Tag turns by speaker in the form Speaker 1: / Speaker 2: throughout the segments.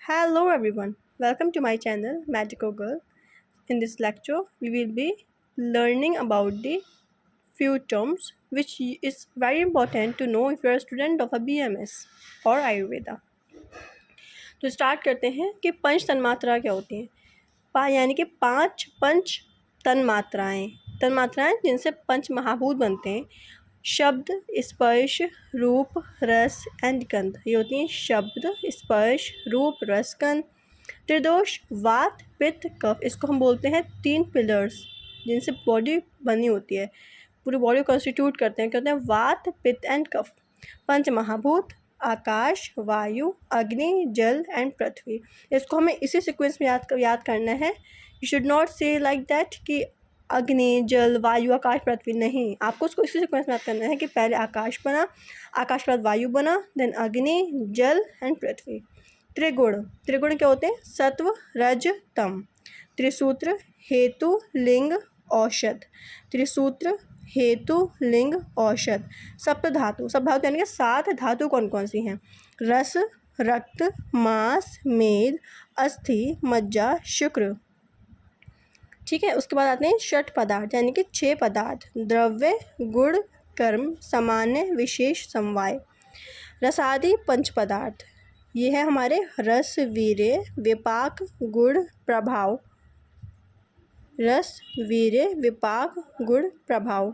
Speaker 1: Hello everyone, welcome to my channel Magical Girl. In this lecture, we will be learning about the few terms which is very important to know if you are a student of a BMS or Ayurveda. तो start करते हैं कि पंच तन्मात्रा क्या होती हैं। यानी कि 5 पंच तन्मात्राएं जिनसे पंच महाभूत बनते हैं। शब्द, स्पर्श, रूप, रस एंड गंध, ये होती हैं शब्द, स्पर्श, रूप, रस, गंध। त्रिदोष, वात, पित्त, कफ, इसको हम बोलते हैं 3 पिलर्स जिनसे बॉडी बनी होती है, पूरी बॉडी कॉन्स्टिट्यूट करते हैं, कहते हैं वात, पित्त एंड कफ। पंच महाभूत, आकाश, वायु, अग्नि, जल एंड पृथ्वी। इसको हमें इसी सीक्वेंस में याद करना है। यू शुड नॉट से लाइक दैट कि अग्नि, जल, वायु, आकाश, पृथ्वी, नहीं, आपको उसको इसी सीक्वेंस में याद करना है कि पहले आकाश बना, आकाश के बाद वायु बना, देन अग्नि, जल एंड पृथ्वी। त्रिगुण क्या होते हैं? सत्व, रज, तम। त्रिसूत्र, हेतु, लिंग, औषध। त्रिसूत्र, हेतु, लिंग, औषध। सप्त धातु यानी कि 7 धातु कौन कौन सी हैं? रस, रक्त, मांस, मेद, अस्थि, मज्जा, शुक्र। ठीक है, उसके बाद आते हैं षट पदार्थ यानी कि 6 पदार्थ। द्रव्य, गुण, कर्म, सामान्य, विशेष, समवाय। रसादि पंच पदार्थ, ये है हमारे रस, वीर्य, विपाक, गुण, प्रभाव। रस, वीर्य, विपाक, गुण, प्रभाव।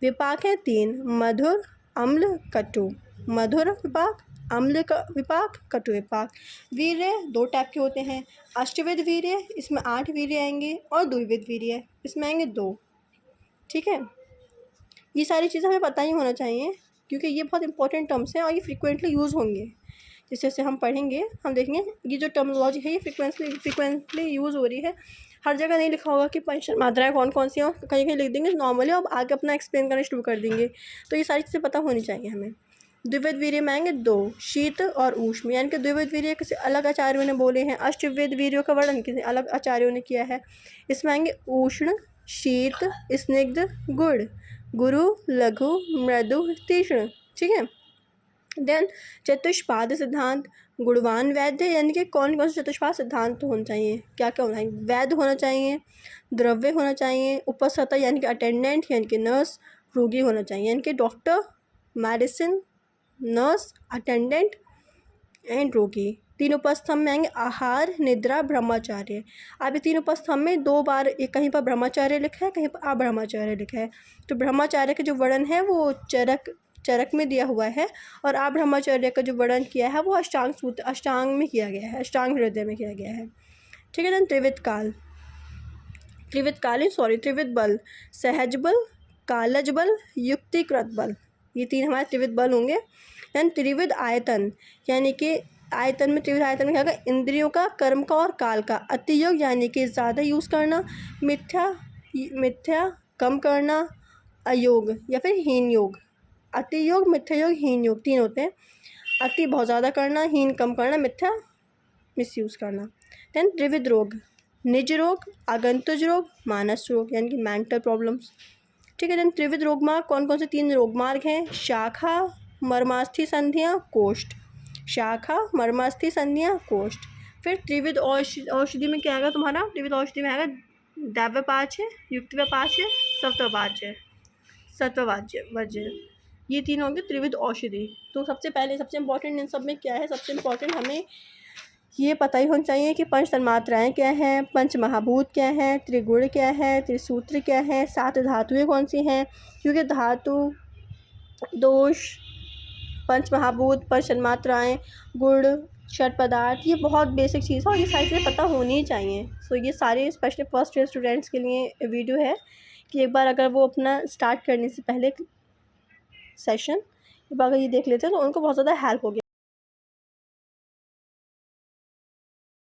Speaker 1: विपाक है 3, मधुर, अम्ल, कटु। मधुर विपाक, अम्ल का विपाक, कटु विपाक। वीर्य 2 टाइप के होते हैं। अष्टविध वीर्य, इसमें 8 वीर्य आएंगे, और द्विविध वीर्य, इसमें आएंगे 2। ठीक है, ये सारी चीज़ें हमें पता ही होना चाहिए क्योंकि ये बहुत इंपॉर्टेंट टर्म्स हैं और ये फ्रिक्वेंटली यूज़ होंगे। जैसे जैसे हम पढ़ेंगे हम देखेंगे ये जो टर्मिनोलॉजी है ये फ्रिक्वेंटली यूज़ हो रही है। हर जगह नहीं लिखा होगा कि पंच मात्राएँ कौन कौन सी हैं, कहीं कहीं लिख देंगे नॉर्मली और आगे अपना एक्सप्लेन करना शुरू कर देंगे। तो ये सारी चीज़ें पता होनी चाहिए हमें। द्विविध वीर्य में आएंगे 2, शीत और ऊष्म, यानी कि द्विविध वीर्य किसी अलग आचार्यों ने बोले हैं। अष्टविध वीर्यों का वर्णन किसी अलग आचार्यों ने किया है। इसमें आएंगे उष्ण, शीत, स्निग्ध, गुड़, गुरु, लघु, मृदु, तीक्ष्ण। ठीक है, देन चतुष्पाद सिद्धांत, गुणवान वैद्य, यानी कि कौन कौन से चतुष्पाद सिद्धांत होने चाहिए, क्या क्या होना चाहिए? वैद्य होना चाहिए, द्रव्य होना चाहिए, उपसर्ता यानी कि अटेंडेंट यानी कि नर्स, रोगी होना चाहिए यानी कि doctor, medicine, nurse, attendant and रोगी। 3 उपस्थम्भ में आएंगे आहार, निद्रा, ब्रह्मचार्य। अब ये 3 उपस्थम्भ में 2 बार एक कहीं पर ब्रह्मचार्य लिखा है, कहीं पर अब्रह्मचार्य लिखा है। तो ब्रह्मचार्य का जो वर्णन है वो चरक में दिया हुआ है, और अब्रह्मचर्य का जो वर्णन किया है वो अष्टांग में किया गया है, अष्टांग हृदय में किया गया है। ठीक है, देन त्रिविध बल, सहज बल, कालज बल, युक्तिकृत बल, ये 3 हमारे त्रिविध बल होंगे। देन त्रिविध आयतन, यानी कि आयतन में त्रिविध आयतन में क्या होगा? इंद्रियों का, कर्म का और काल का। अतियोग यानी कि ज़्यादा यूज़ करना, मिथ्या कम करना, अयोग या फिर हीन योग। अति योग, मिथ्या योग, हीन योग 3 होते हैं। अति बहुत ज़्यादा करना, हीन कम करना, मिथ्या मिसयूज़ करना। देन त्रिविध रोग, निज रोग, आगंतुज रोग, मानस रोग यानी कि मेंटल प्रॉब्लम्स। ठीक है, देन त्रिविध रोग मार्ग कौन कौन से 3 रोग मार्ग हैं? शाखा, मर्मास्थि, संधियाँ, कोष्ठ। शाखा, मर्मास्थि, संधियाँ, कोष्ठ। फिर त्रिविध औषधि में क्या आएगा तुम्हारा? त्रिविध औषधि में आएगा दैव्यपाच्य, युक्तव्यपाच्य, सत्ववाच्य। ये 3 होंगे त्रिविध औषधि। तो सबसे इंपॉर्टेंट इन सब में क्या है? सबसे इंपॉर्टेंट हमें ये पता ही होना चाहिए कि पंच तन्मात्राएँ क्या हैं, पंच महाभूत क्या हैं, त्रिगुण क्या है, त्रिसूत्र क्या है, 7 धातुएँ कौन सी हैं, क्योंकि धातु, दोष, पंच महाभूत, पंच तन्मात्राएँ, गुण, षट पदार्थ, ये बहुत बेसिक चीज़ है और ये सारी चीज़ें पता होनी ही चाहिए। सो ये सारे स्पेशली फर्स्ट ईयर स्टूडेंट्स के लिए वीडियो है कि एक बार अगर वो अपना स्टार्ट करने से पहले सेशन अगर ये देख लेते हैं तो उनको बहुत ज़्यादा हेल्प होगी।